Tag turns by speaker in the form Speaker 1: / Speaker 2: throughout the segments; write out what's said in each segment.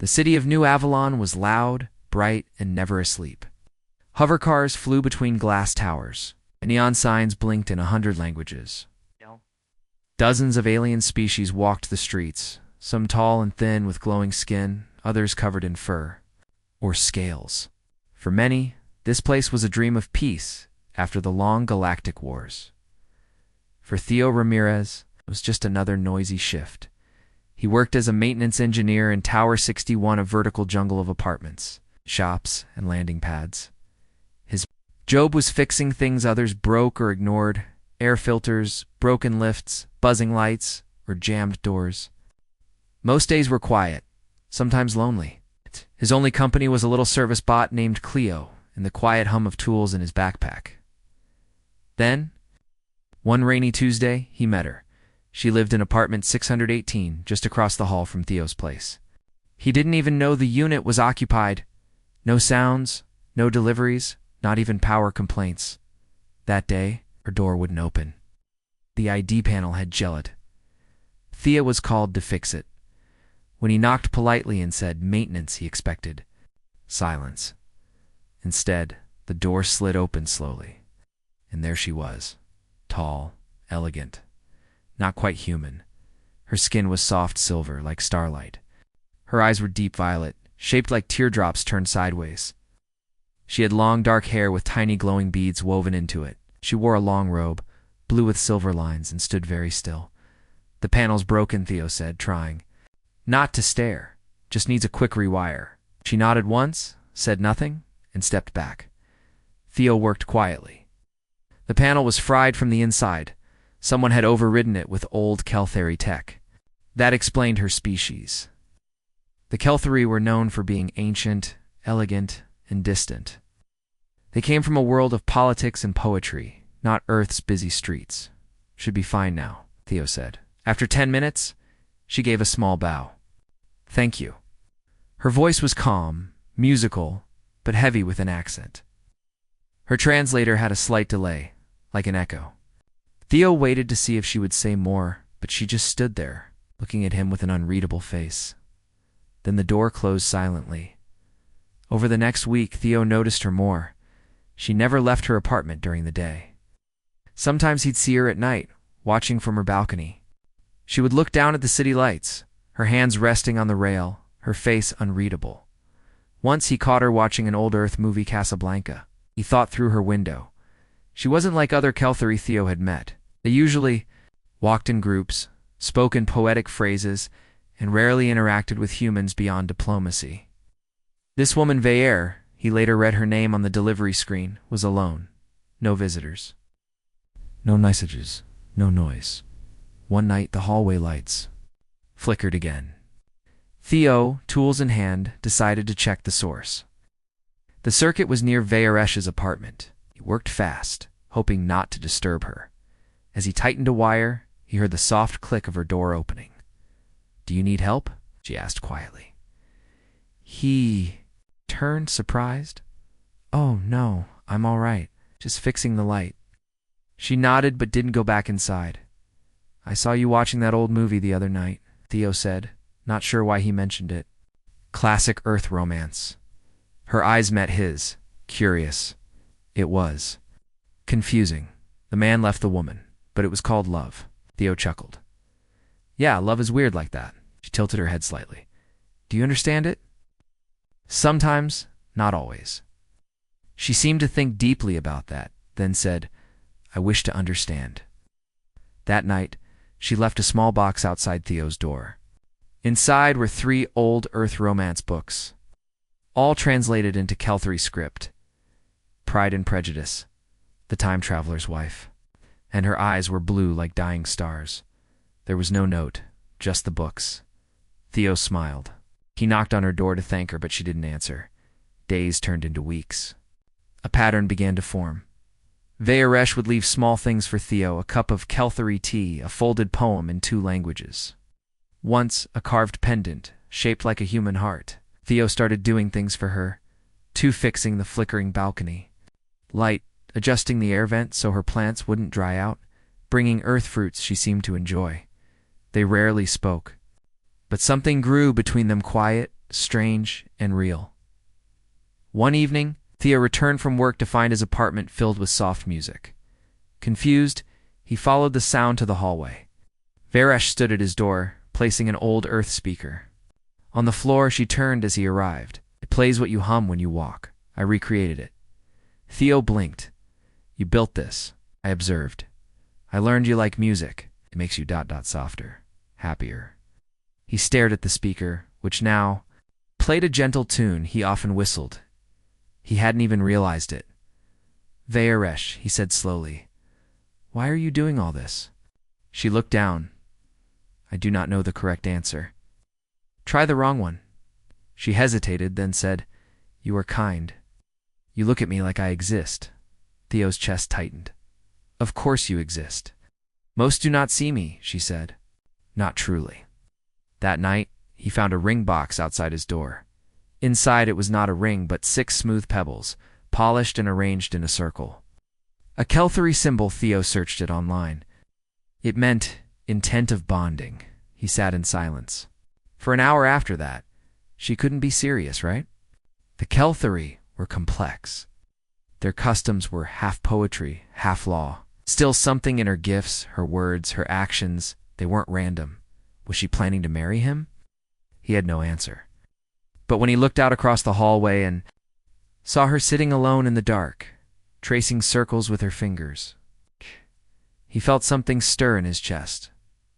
Speaker 1: The city of New Avalon was loud, bright, and never asleep. Hovercars flew between glass towers, and neon signs blinked in 100 languages. Dozens of alien species walked the streets, some tall and thin with glowing skin, others covered in fur or scales. For many, this place was a dream of peace after the long galactic wars. For Theo Ramirez, it was just another noisy shift. He worked as a maintenance engineer in Tower 61, a vertical jungle of apartments, shops, and landing pads. His job was fixing things others broke or ignored: air filters, broken lifts, buzzing lights, or jammed doors. Most days were quiet, sometimes lonely. His only company was a little service bot named Cleo and the quiet hum of tools in his backpack. Then, one rainy Tuesday, he met her. She lived in apartment 618, just across the hall from Theo's place. He didn't even know the unit was occupied. No sounds, no deliveries, not even power complaints. That day, her door wouldn't open. The ID panel had jellied. Theo was called to fix it. When he knocked politely and said maintenance, he expected silence. Instead, the door slid open slowly, and there she was, tall, elegant, not quite human. Her skin was soft silver, like starlight. Her eyes were deep violet, shaped like teardrops turned sideways. She had long dark hair with tiny glowing beads woven into it. She wore a long robe, blue with silver lines, and stood very still. "The panel's broken," Theo said, trying not to stare. "Just needs a quick rewire." She nodded once, said nothing, and stepped back. Theo worked quietly. The panel was fried from the inside. Someone had overridden it with old Kelthari tech. That explained her species. The Kelthari were known for being ancient, elegant, and distant. They came from a world of politics and poetry, not Earth's busy streets. "Should be fine now," Theo said. After 10 minutes, she gave a small bow. "Thank you." Her voice was calm, musical, but heavy with an accent. Her translator had a slight delay, like an echo. Theo waited to see if she would say more, but she just stood there, looking at him with an unreadable face. Then the door closed silently. Over the next week, Theo noticed her more. She never left her apartment during the day. Sometimes he'd see her at night, watching from her balcony. She would look down at the city lights, her hands resting on the rail, her face unreadable. Once he caught her watching an old Earth movie, Casablanca. He thought through her window. She wasn't like other Kelthari Theo had met. They usually walked in groups, spoke in poetic phrases, and rarely interacted with humans beyond diplomacy. This woman, Veer, he later read her name on the delivery screen, was alone. No visitors. No messages, no noise. One night, the hallway lights flickered again. Theo, tools in hand, decided to check the source. The circuit was near Veeresh's apartment. He worked fast, hoping not to disturb her. As he tightened a wire, he heard the soft click of her door opening. "Do you need help?" she asked quietly. He turned, surprised. "Oh, no, I'm all right. Just fixing the light." She nodded but didn't go back inside. "I saw you watching that old movie the other night," Theo said, not sure why he mentioned it. Classic Earth romance. Her eyes met his, curious. It was confusing. The man left the woman, but it was called love. Theo chuckled. "Yeah, love is weird like that." She tilted her head slightly. "Do you understand it?" "Sometimes, not always." She seemed to think deeply about that, then said, "I wish to understand." That night, she left a small box outside Theo's door. Inside were 3 old Earth romance books, all translated into Kelthari script. Pride and Prejudice, The Time Traveler's Wife, and her eyes were blue like dying stars. There was no note, just the books. Theo smiled. He knocked on her door to thank her, but she didn't answer. Days turned into weeks. A pattern began to form. Veeresh would leave small things for Theo: a cup of Kelthari tea, a folded poem in 2 languages. Once, a carved pendant, shaped like a human heart. Theo started doing things for her, fixing the flickering balcony, light, adjusting the air vent so her plants wouldn't dry out, bringing earth fruits she seemed to enjoy. They rarely spoke, but something grew between them, quiet, strange, and real. One evening, Theo returned from work to find his apartment filled with soft music. Confused, he followed the sound to the hallway. Varesh stood at his door, placing an old earth speaker. On the floor, she turned as he arrived. It plays what you hum when you walk. I recreated it. Theo blinked. You built this, I observed. I learned you like music. It makes you ... softer, happier. He stared at the speaker, which now played a gentle tune he often whistled. He hadn't even realized it. Varesh, he said slowly, why are you doing all this? She looked down. I do not know the correct answer. Try the wrong one. She hesitated, then said, you are kind. You look at me like I exist. Theo's chest tightened. Of course you exist. Most do not see me, she said. Not truly. That night, he found a ring box outside his door. Inside it was not a ring, but 6 smooth pebbles, polished and arranged in a circle. A Kelthari symbol. Theo searched it online. It meant intent of bonding. He sat in silence. For an hour after that, she couldn't be serious, right? The Kelthari were complex. Their customs were half poetry, half law. Still something in her gifts, her words, her actions, they weren't random. Was she planning to marry him? He had no answer. But when he looked out across the hallway and saw her sitting alone in the dark, tracing circles with her fingers, he felt something stir in his chest.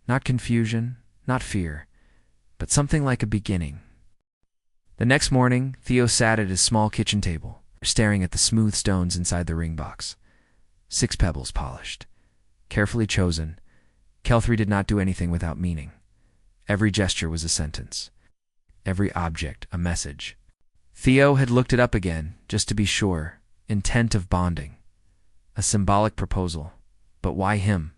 Speaker 1: Not confusion, not fear, but something like a beginning. The next morning, Theo sat at his small kitchen table, staring at the smooth stones inside the ring box. 6 pebbles polished, carefully chosen. Kelthari did not do anything without meaning. Every gesture was a sentence. Every object a message. Theo had looked it up again, just to be sure. Intent of bonding. A symbolic proposal. But why him?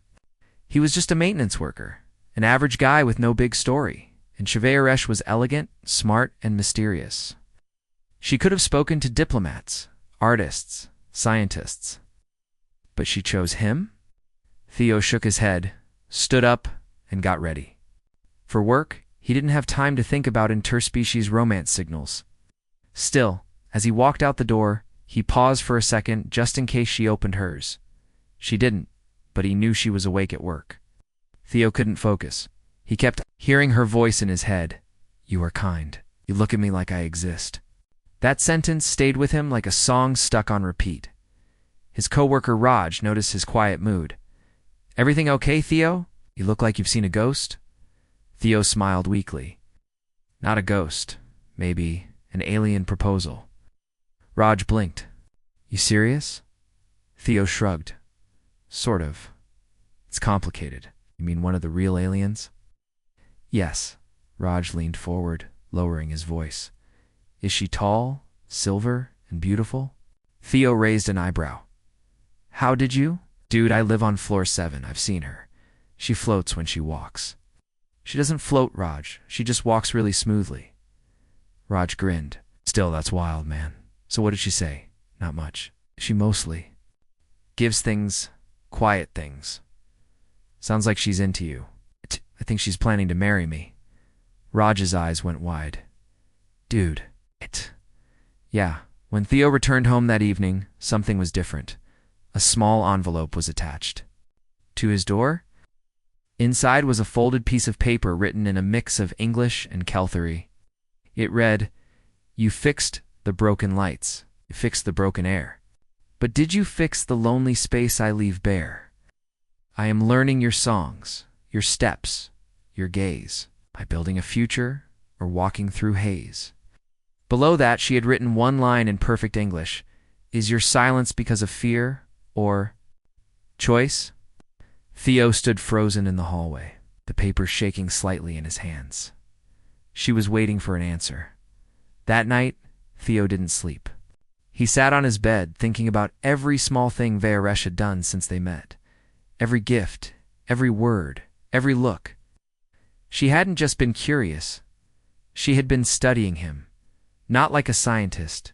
Speaker 1: He was just a maintenance worker, an average guy with no big story, and Varesh was elegant, smart, and mysterious. She could have spoken to diplomats, artists, scientists. But she chose him? Theo shook his head, stood up, and got ready. For work, he didn't have time to think about interspecies romance signals. Still, as he walked out the door, he paused for a second just in case she opened hers. She didn't, but he knew she was awake at work. Theo couldn't focus. He kept hearing her voice in his head. You are kind. You look at me like I exist. That sentence stayed with him like a song stuck on repeat. His coworker Raj noticed his quiet mood. Everything okay, Theo? You look like you've seen a ghost? Theo smiled weakly. Not a ghost. Maybe an alien proposal. Raj blinked. You serious? Theo shrugged. Sort of. It's complicated. You mean one of the real aliens? Yes. Raj leaned forward, lowering his voice. Is she tall, silver, and beautiful? Theo raised an eyebrow. How did you? Dude, I live on floor 7. I've seen her. She floats when she walks. She doesn't float, Raj. She just walks really smoothly. Raj grinned. Still, that's wild, man. So what did she say? Not much. She mostly gives things, quiet things. Sounds like she's into you. I think she's planning to marry me. Raj's eyes went wide. Dude, Yeah, when Theo returned home that evening, something was different. A small envelope was attached. To his door? Inside was a folded piece of paper written in a mix of English and Kelthari. It read, You fixed the broken lights. You fixed the broken air. But did you fix the lonely space I leave bare? I am learning your songs, your steps, your gaze. By building a future or walking through haze. Below that, she had written one line in perfect English. Is your silence because of fear or choice? Theo stood frozen in the hallway, the paper shaking slightly in his hands. She was waiting for an answer. That night, Theo didn't sleep. He sat on his bed thinking about every small thing Varesh had done since they met. Every gift, every word, every look. She hadn't just been curious. She had been studying him. Not like a scientist.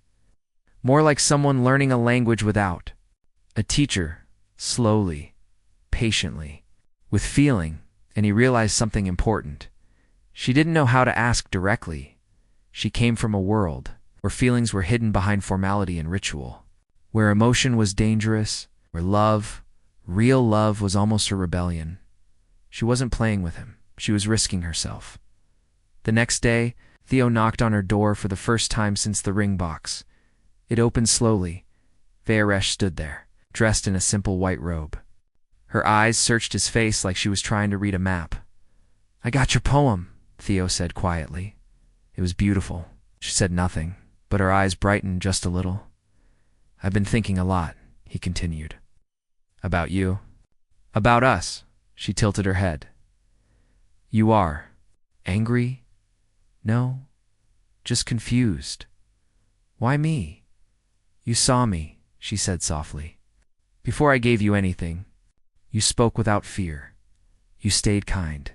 Speaker 1: More like someone learning a language without. A teacher, slowly, patiently, with feeling, and he realized something important. She didn't know how to ask directly. She came from a world where feelings were hidden behind formality and ritual, where emotion was dangerous, where love, real love, was almost a rebellion. She wasn't playing with him. She was risking herself. The next day, Theo knocked on her door for the first time since the ring box. It opened slowly. Vieresh stood there, dressed in a simple white robe. Her eyes searched his face like she was trying to read a map. "I got your poem," Theo said quietly. It was beautiful. She said nothing, but her eyes brightened just a little. "I've been thinking a lot," he continued. "About you. About us." She tilted her head. "You are angry?" "No, just confused." "Why me?" "You saw me," she said softly. "Before I gave you anything, you spoke without fear. You stayed kind."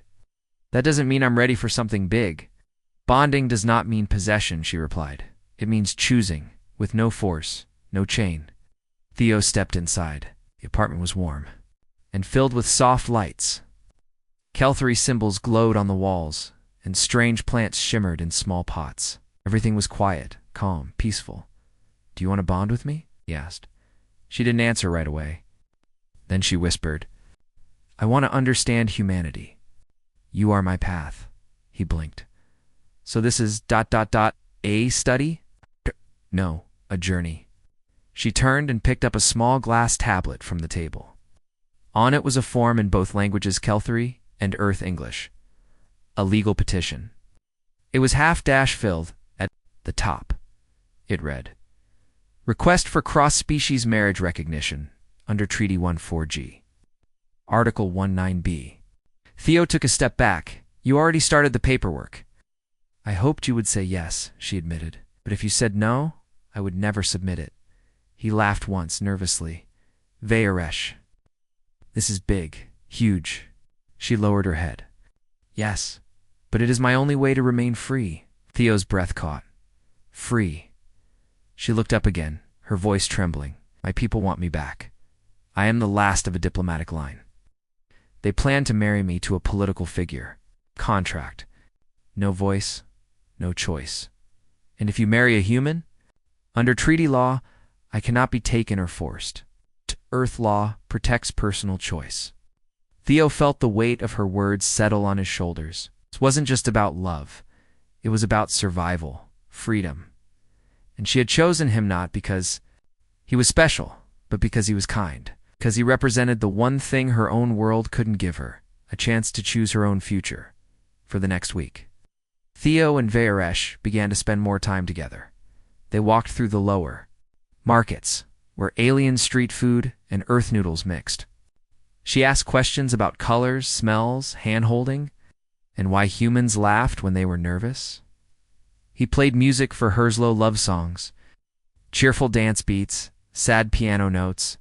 Speaker 1: "That doesn't mean I'm ready for something big." "Bonding does not mean possession," she replied. "It means choosing, with no force, no chain." Theo stepped inside. The apartment was warm and filled with soft lights. Kelthari symbols glowed on the walls, and strange plants shimmered in small pots. Everything was quiet, calm, peaceful. "Do you want to bond with me?" he asked. She didn't answer right away. Then she whispered, "I want to understand humanity. You are my path." He blinked. "So this is ... a study?" "No, a journey." She turned and picked up a small glass tablet from the table. On it was a form in both languages, Kelthari and Earth English. A legal petition. It was half-dash filled. At the top, it read, "Request for cross-species marriage recognition under Treaty 14G. Article 19B. Theo took a step back. "You already started the paperwork." "I hoped you would say yes," she admitted. "But if you said no, I would never submit it." He laughed once, nervously. "Vieresh. This is big, huge." She lowered her head. "Yes, but it is my only way to remain free." Theo's breath caught. "Free." She looked up again, her voice trembling. "My people want me back. I am the last of a diplomatic line. They plan to marry me to a political figure. Contract. No voice, no choice. And if you marry a human, under treaty law, I cannot be taken or forced. Earth law protects personal choice." Theo felt the weight of her words settle on his shoulders. This wasn't just about love. It was about survival, freedom. And she had chosen him not because he was special, but because he was kind. Because he represented the one thing her own world couldn't give her, a chance to choose her own future. For the next week, Theo and Vieresh began to spend more time together. They walked through the lower markets, where alien street food and earth noodles mixed. She asked questions about colors, smells, hand-holding, and why humans laughed when they were nervous. He played music for Herslow love songs, cheerful dance beats, sad piano notes.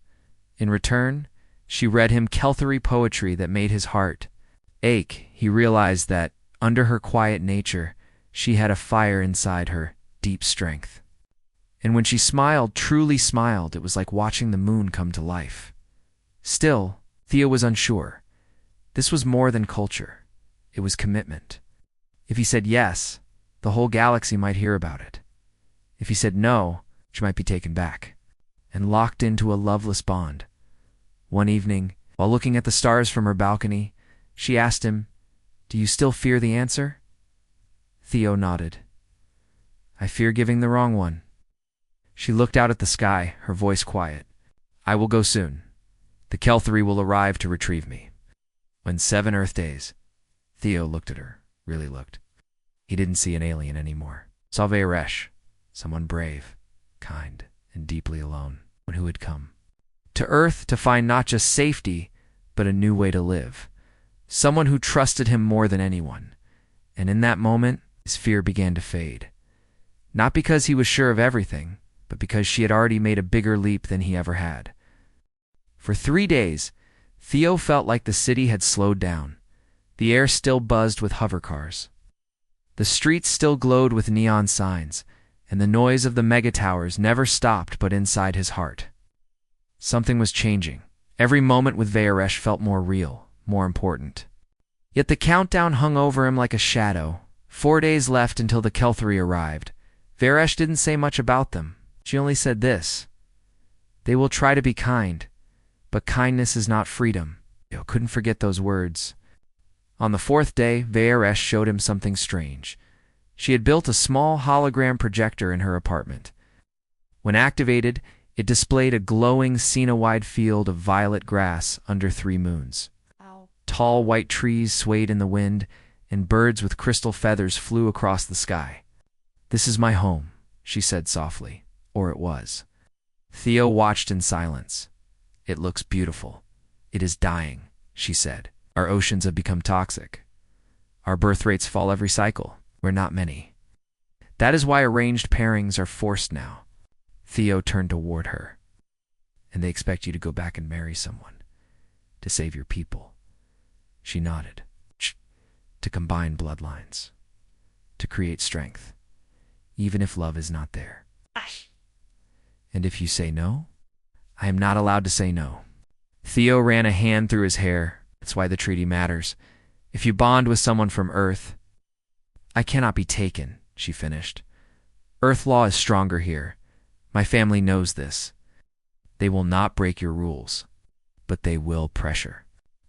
Speaker 1: In return, she read him Kelthari poetry that made his heart ache. He realized that, under her quiet nature, she had a fire inside her, deep strength. And when she smiled, truly smiled, it was like watching the moon come to life. Still, Theo was unsure. This was more than culture. It was commitment. If he said yes, the whole galaxy might hear about it. If he said no, she might be taken back and locked into a loveless bond. One evening, while looking at the stars from her balcony, she asked him, "Do you still fear the answer?" Theo nodded. "I fear giving the wrong one." She looked out at the sky, her voice quiet. "I will go soon. The Kelthari will arrive to retrieve me. When 7 Earth days." Theo looked at her, really looked. He didn't see an alien anymore. Saw Vieresh, someone brave, kind, and deeply alone, one who had come to Earth to find not just safety, but a new way to live. Someone who trusted him more than anyone. And in that moment, his fear began to fade. Not because he was sure of everything, but because she had already made a bigger leap than he ever had. For 3 days, Theo felt like the city had slowed down. The air still buzzed with hovercars. The streets still glowed with neon signs, and the noise of the megatowers never stopped but inside his heart. Something was changing. Every moment with Vieresh felt more real, more important. Yet the countdown hung over him like a shadow. 4 days left until the Kelthari arrived. Varesh didn't say much about them. She only said this: "They will try to be kind, but kindness is not freedom." Theo couldn't forget those words. On the 4th day, Varesh showed him something strange. She had built a small hologram projector in her apartment. When activated, it displayed a glowing Sina-wide field of violet grass under 3 moons.
Speaker 2: Ow.
Speaker 1: Tall white trees swayed in the wind, and birds with crystal feathers flew across the sky. "This is my home," she said softly, or it was. Theo watched in silence. "It looks beautiful. It is dying," she said. "Our oceans have become toxic. Our birth rates fall every cycle. We're not many. That is why arranged pairings are forced now." Theo turned toward her. "And they expect you to go back and marry someone, to save your people." She nodded. "To combine bloodlines, to create strength, even if love is not there."
Speaker 2: Ash.
Speaker 1: "And if you say no?" "I am not allowed to say no." Theo ran a hand through his hair. "That's why the treaty matters. If you bond with someone from Earth—" "I cannot be taken," she finished. "Earth law is stronger here. My family knows this. They will not break your rules, but they will pressure.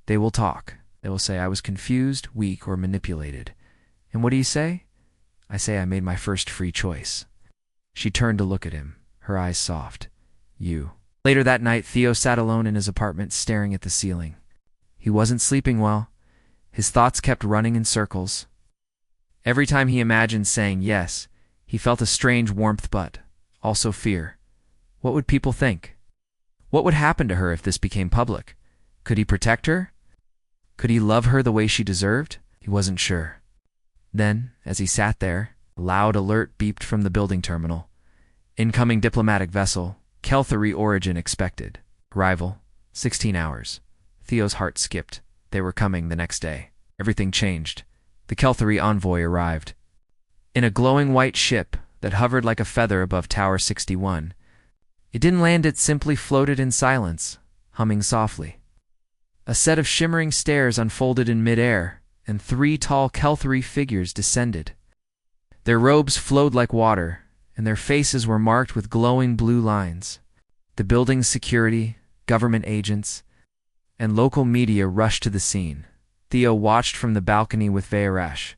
Speaker 1: They will talk. They will say I was confused, weak, or manipulated. And what do you say?" "I say I made my first free choice." She turned to look at him, her eyes soft. "You." Later that night, Theo sat alone in his apartment staring at the ceiling. He wasn't sleeping well. His thoughts kept running in circles. Every time he imagined saying yes, he felt a strange warmth but also fear. What would people think? What would happen to her if this became public? Could he protect her? Could he love her the way she deserved? He wasn't sure. Then, as he sat there, a loud alert beeped from the building terminal. "Incoming diplomatic vessel. Kelthari origin expected. Arrival, 16 hours. Theo's heart skipped. They were coming the next day. Everything changed. The Kelthari envoy arrived. In a glowing white ship that hovered like a feather above Tower 61. It didn't land, it simply floated in silence, humming softly. A set of shimmering stairs unfolded in midair, and 3 tall Kelthari figures descended. Their robes flowed like water, and their faces were marked with glowing blue lines. The building's security, government agents, and local media rushed to the scene. Theo watched from the balcony with Varesh.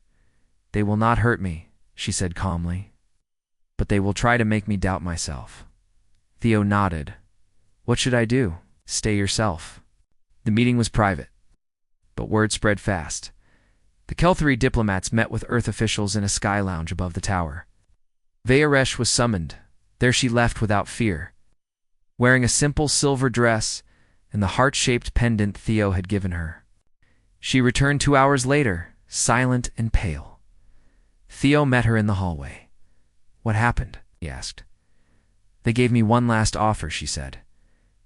Speaker 1: "They will not hurt me," she said calmly. "But they will try to make me doubt myself." Theo nodded. "What should I do?" "Stay yourself." The meeting was private, but word spread fast. The Kelthari diplomats met with Earth officials in a sky lounge above the tower. Varesh was summoned. There she left without fear, wearing a simple silver dress and the heart-shaped pendant Theo had given her. She returned 2 hours later, silent and pale. Theo met her in the hallway. "What happened?" he asked. "They gave me one last offer," she said.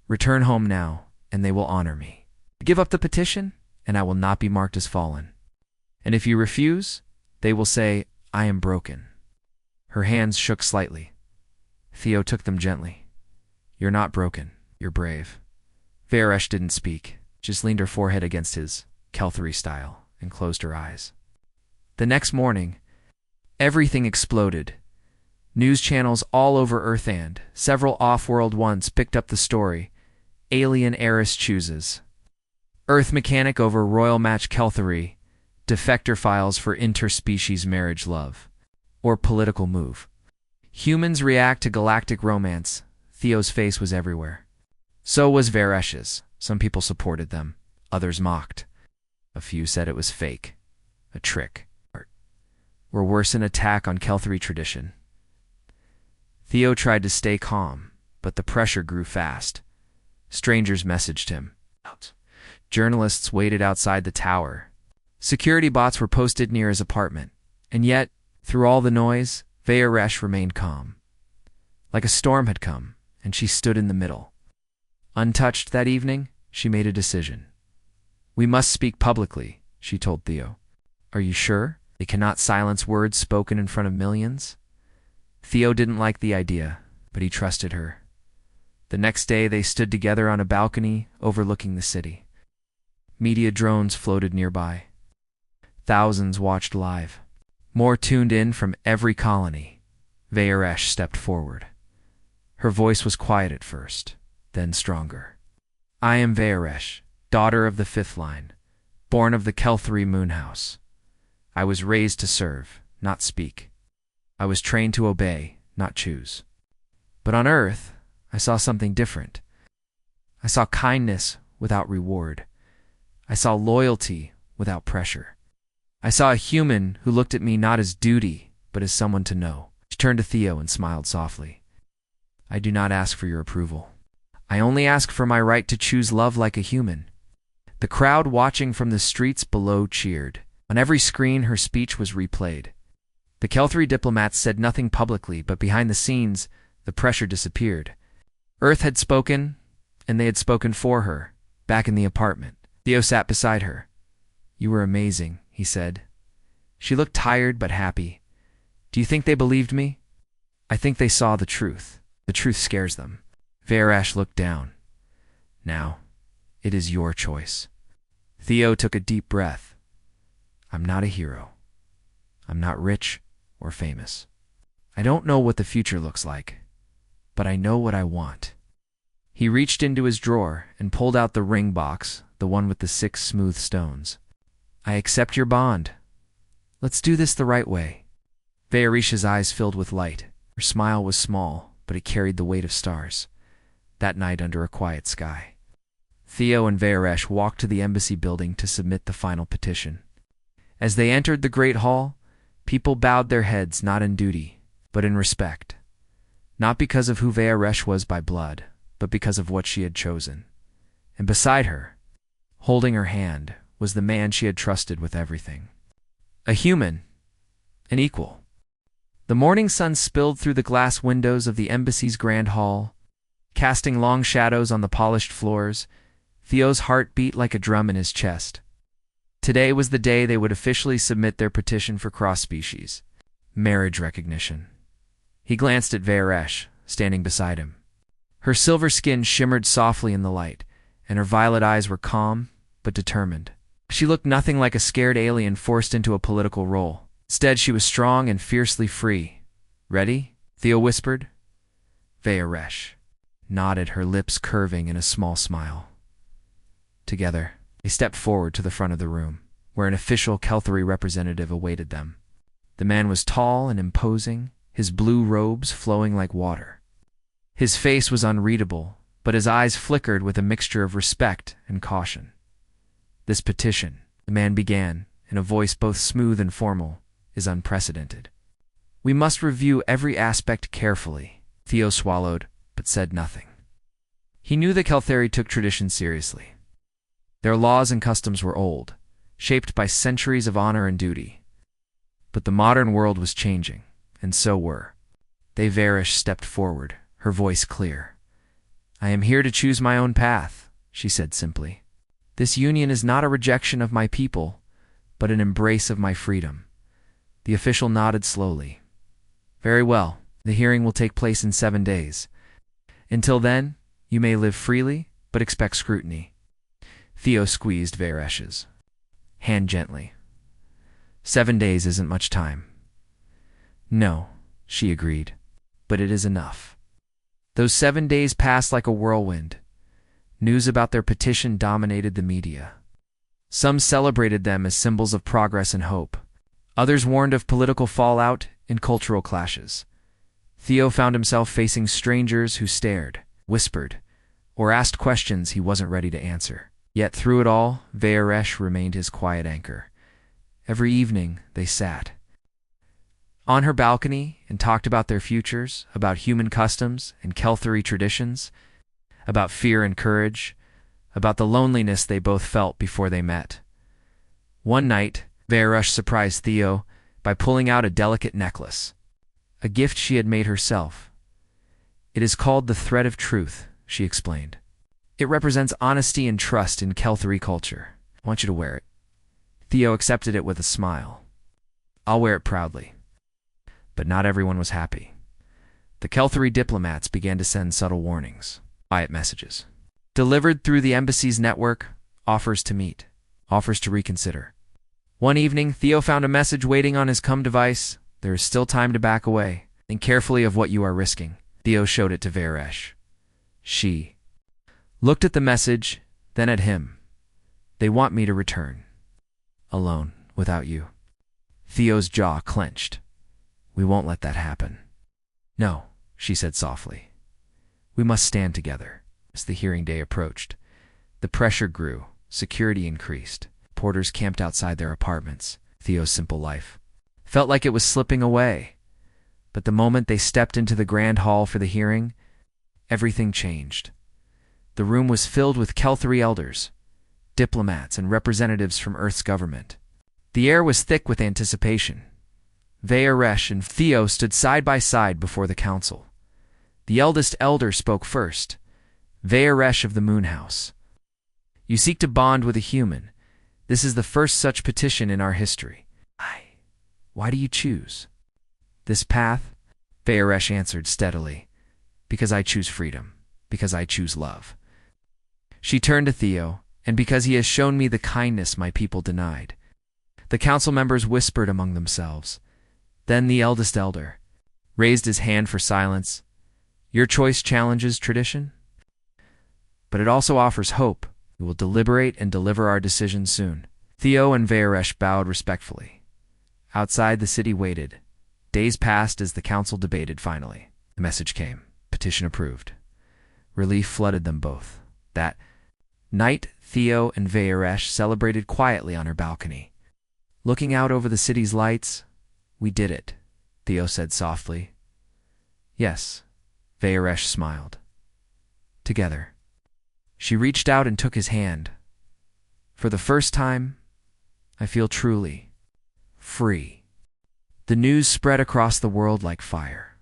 Speaker 1: "Return home now, and they will honor me. Give up the petition, and I will not be marked as fallen. And if you refuse, they will say, 'I am broken.'" Her hands shook slightly. Theo took them gently. "You're not broken. You're brave." Varesh didn't speak, just leaned her forehead against his, Kelthari style, and closed her eyes. The next morning, everything exploded. News channels all over Earth and several off-world ones picked up the story. Alien heiress chooses. Earth mechanic over royal match Kelthari. Defector files for interspecies marriage love. Or political move. Humans react to galactic romance. Theo's face was everywhere. So was Varesh's. Some people supported them. Others mocked. A few said it was fake. A trick. Or worse, an attack on Kelthari tradition. Theo tried to stay calm, but the pressure grew fast. Strangers messaged him. Journalists waited outside the tower. Security bots were posted near his apartment. And yet, through all the noise, Varesh remained calm. Like a storm had come, and she stood in the middle. Untouched that evening, she made a decision. "We must speak publicly," she told Theo. "Are you sure? They cannot silence words spoken in front of millions?" Theo didn't like the idea, but he trusted her. The next day, they stood together on a balcony overlooking the city. Media drones floated nearby. Thousands watched live. More tuned in from every colony. Veyresh stepped forward. Her voice was quiet at first, then stronger. I am Veyresh, daughter of the fifth line, born of the Kelthari moon house. I was raised to serve, not speak. I was trained to obey, not choose. But on Earth, I saw something different. I saw kindness without reward. I saw loyalty without pressure. I saw a human who looked at me not as duty, but as someone to know. She turned to Theo and smiled softly. I do not ask for your approval. I only ask for my right to choose love like a human. The crowd watching from the streets below cheered. On every screen, her speech was replayed. The Kelthari diplomats said nothing publicly, but behind the scenes, the pressure disappeared. Earth had spoken, and they had spoken for her, back in the apartment. Theo sat beside her. You were amazing, he said. She looked tired but happy. Do you think they believed me? I think they saw the truth. The truth scares them. Veyresh looked down. Now, it is your choice. Theo took a deep breath. I'm not a hero. I'm not rich or famous. I don't know what the future looks like, but I know what I want. He reached into his drawer and pulled out the ring box, the one with the 6 smooth stones. I accept your bond. Let's do this the right way. Veyresh's eyes filled with light. Her smile was small, but it carried the weight of stars. That night under a quiet sky, Theo and Veyresh walked to the embassy building to submit the final petition. As they entered the great hall, people bowed their heads not in duty, but in respect. Not because of who Veyresh was by blood, but because of what she had chosen. And beside her, holding her hand, was the man she had trusted with everything. A human, an equal. The morning sun spilled through the glass windows of the embassy's grand hall, casting long shadows on the polished floors. Theo's heart beat like a drum in his chest. Today was the day they would officially submit their petition for cross-species marriage recognition. He glanced at Veyresh, standing beside him. Her silver skin shimmered softly in the light, and her violet eyes were calm but determined. She looked nothing like a scared alien forced into a political role. Instead, she was strong and fiercely free. Ready? Theo whispered. Veyresh nodded, her lips curving in a small smile. Together, they stepped forward to the front of the room, where an official Kelthari representative awaited them. The man was tall and imposing, his blue robes flowing like water. His face was unreadable, but his eyes flickered with a mixture of respect and caution. This petition, the man began, in a voice both smooth and formal, is unprecedented. We must review every aspect carefully. Theo swallowed, but said nothing. He knew the Kelthari took tradition seriously. Their laws and customs were old, shaped by centuries of honor and duty. But the modern world was changing, and so were they. Veyresh stepped forward, her voice clear. I am here to choose my own path, she said simply. This union is not a rejection of my people, but an embrace of my freedom. The official nodded slowly. Very well, the hearing will take place in 7 days. Until then, you may live freely, but expect scrutiny. Theo squeezed Veyresh's hand gently. 7 days isn't much time. No, she agreed, but it is enough. Those 7 days passed like a whirlwind. News about their petition dominated the media. Some celebrated them as symbols of progress and hope. Others warned of political fallout and cultural clashes. Theo found himself facing strangers who stared, whispered, or asked questions he wasn't ready to answer. Yet through it all, Veyresh remained his quiet anchor. Every evening, they sat on her balcony and talked about their futures, about human customs and Kelthari traditions, about fear and courage, about the loneliness they both felt before they met. One night, Veyresh surprised Theo by pulling out a delicate necklace, a gift she had made herself. It is called the Thread of Truth, she explained. It represents honesty and trust in Kelthari culture. I want you to wear it. Theo accepted it with a smile. I'll wear it proudly. But not everyone was happy. The Kelthari diplomats began to send subtle warnings, quiet messages, delivered through the embassy's network, offers to meet, offers to reconsider. One evening, Theo found a message waiting on his cum device. There is still time to back away. Think carefully of what you are risking. Theo showed it to Varesh. She looked at the message, then at him. They want me to return. Alone, without you. Theo's jaw clenched. We won't let that happen. No, she said softly. We must stand together. As the hearing day approached, the pressure grew, security increased. Porters camped outside their apartments. Theo's simple life felt like it was slipping away. But the moment they stepped into the grand hall for the hearing, everything changed. The room was filled with Kelthari elders, diplomats, and representatives from Earth's government. The air was thick with anticipation. Varesh and Theo stood side by side before the council. The eldest elder spoke first, Varesh of the Moon House. You seek to bond with a human. This is the first such petition in our history. Why do you choose this path? Varesh answered steadily. Because I choose freedom. Because I choose love. She turned to Theo, and because he has shown me the kindness my people denied. The council members whispered among themselves. Then the eldest elder raised his hand for silence. Your choice challenges tradition, but it also offers hope. We will deliberate and deliver our decision soon. Theo and Varesh bowed respectfully. Outside, the city waited. Days passed as the council debated. Finally, the message came. Petition approved. Relief flooded them both. That night, Theo and Varesh celebrated quietly on her balcony. Looking out over the city's lights, we did it, Theo said softly. Yes, Varesh smiled. Together. She reached out and took his hand. For the first time, I feel truly free. The news spread across the world like fire.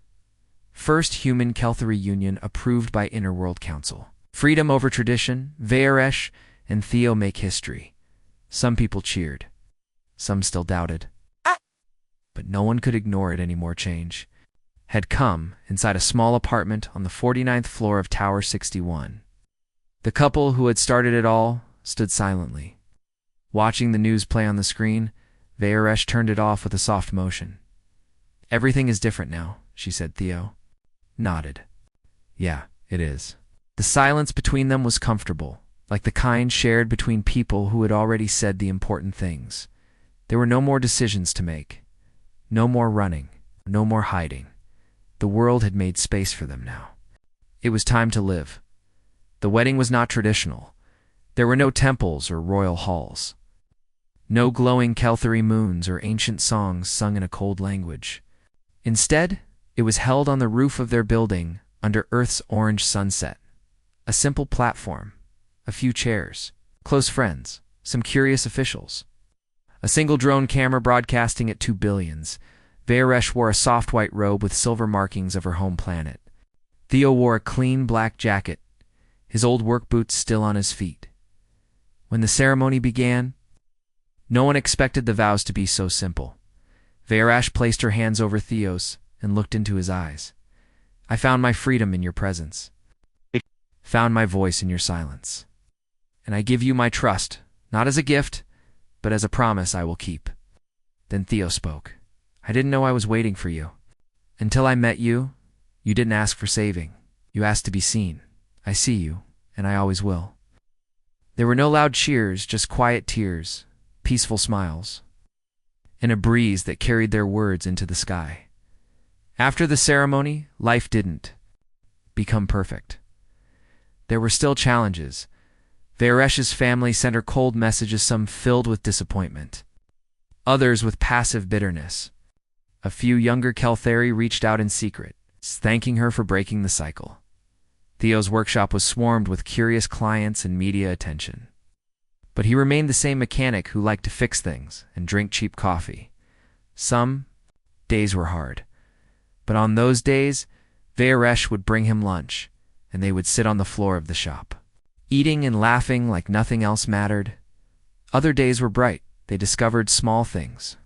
Speaker 1: First human Kelthari union approved by Inner-World Council. Freedom over tradition, Varesh and Theo make history. Some people cheered. Some still doubted. But no one could ignore it anymore. Change had come inside a small apartment on the 49th floor of Tower 61. The couple who had started it all stood silently. Watching the news play on the screen, Varesh turned it off with a soft motion. Everything is different now, she said. Theo nodded. Yeah, it is. The silence between them was comfortable, like the kind shared between people who had already said the important things. There were no more decisions to make. No more running. No more hiding. The world had made space for them now. It was time to live. The wedding was not traditional. There were no temples or royal halls. No glowing Kelthari moons or ancient songs sung in a cold language. Instead, it was held on the roof of their building under Earth's orange sunset. A simple platform, a few chairs, close friends, some curious officials. A single drone camera broadcasting at 2 billions. Varesh wore a soft white robe with silver markings of her home planet. Theo wore a clean black jacket, his old work boots still on his feet. When the ceremony began, no one expected the vows to be so simple. Varesh placed her hands over Theo's and looked into his eyes. I found my freedom in your presence. I found my voice in your silence. And I give you my trust, not as a gift, but as a promise I will keep. Then Theo spoke. I didn't know I was waiting for you. Until I met you, you didn't ask for saving. You asked to be seen. I see you, and I always will. There were no loud cheers, just quiet tears, peaceful smiles, and a breeze that carried their words into the sky. After the ceremony, life didn't become perfect. There were still challenges. Varesh's family sent her cold messages, some filled with disappointment, others with passive bitterness. A few younger Kelthari reached out in secret, thanking her for breaking the cycle. Theo's workshop was swarmed with curious clients and media attention. But he remained the same mechanic who liked to fix things and drink cheap coffee. Some days were hard, but on those days, Varesh would bring him lunch, and they would sit on the floor of the shop, eating and laughing like nothing else mattered. Other days were bright. They discovered small things.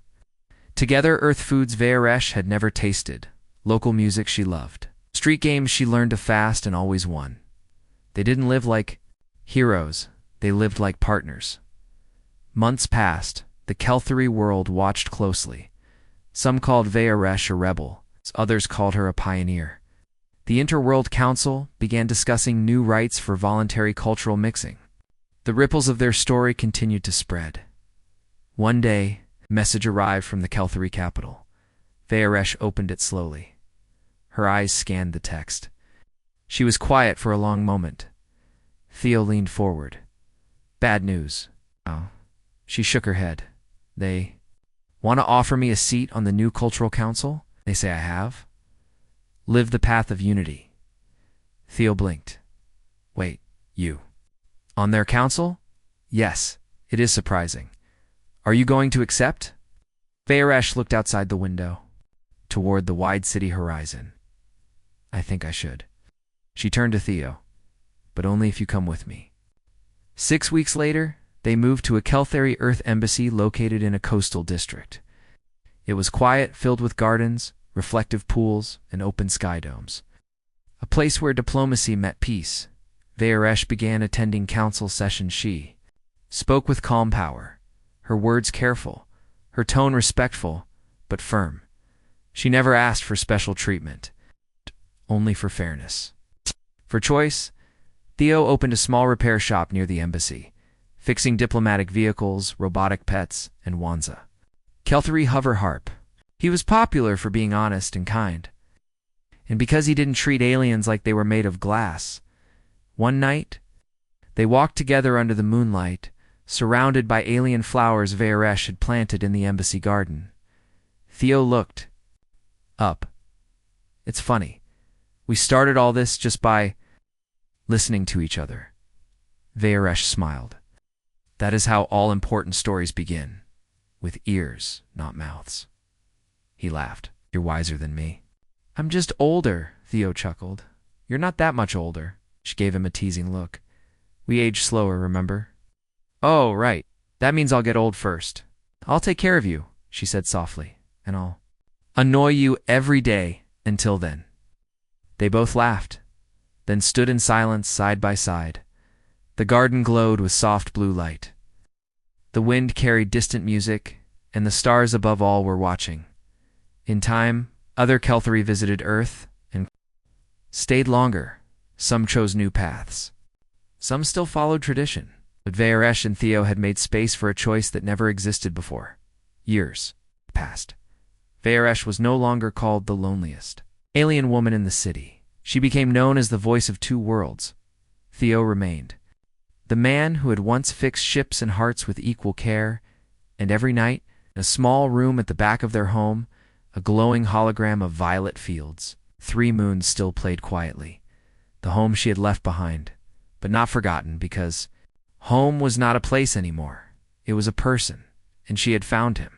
Speaker 1: Together, Earth foods Varesh had never tasted, local music she loved, street games she learned to fast and always won. They didn't live like heroes, they lived like partners. Months passed, The Kelthari world watched closely. Some called Viewership a rebel, others called her a pioneer. The Interworld Council began discussing new rights for voluntary cultural mixing. The ripples of their story continued to spread. One day, a message arrived from the Kelthari capital. Viewership opened it slowly. Her eyes scanned the text. She was quiet for a long moment. Theo leaned forward. Bad news. Oh. She shook her head. They want to offer me a seat on the new cultural council? They say I have. Live the path of unity. Theo blinked. Wait, you. On their council? Yes, it is surprising. Are you going to accept? Viewership looked outside the window, toward the wide city horizon. I think I should. She turned to Theo. But only if you come with me. 6 weeks later, they moved to a Kelthari Earth embassy located in a coastal district. It was quiet, filled with gardens, reflective pools, and open sky domes. A place where diplomacy met peace. Viewership began attending council sessions. She spoke with calm power, her words careful, her tone respectful, but firm. She never asked for special treatment, only for fairness. For choice, Theo opened a small repair shop near the embassy, fixing diplomatic vehicles, robotic pets, and Wanza. Kelthari hover harp. He was popular for being honest and kind. And because he didn't treat aliens like they were made of glass. One night, they walked together under the moonlight, surrounded by alien flowers Viewership had planted in the embassy garden. Theo looked up. It's funny. We started all this just by listening to each other. Viewership smiled. That is how all important stories begin, with ears, not mouths. He laughed. You're wiser than me. I'm just older, Theo chuckled. You're not that much older. She gave him a teasing look. We age slower, remember? Oh, right. That means I'll get old first. I'll take care of you, she said softly, and I'll annoy you every day until then. They both laughed, then stood in silence side by side. The garden glowed with soft blue light. The wind carried distant music, and the stars above all were watching. In time, other Kelthari visited Earth and stayed longer. Some chose new paths. Some still followed tradition, but Viewership and Theo had made space for a choice that never existed before. Years passed. Viewership was no longer called the loneliest alien woman in the city. She became known as the voice of two worlds. Theo remained. The man who had once fixed ships and hearts with equal care, and every night, in a small room at the back of their home, a glowing hologram of violet fields, 3 moons still played quietly. The home she had left behind, but not forgotten, because home was not a place anymore. It was a person, and she had found him.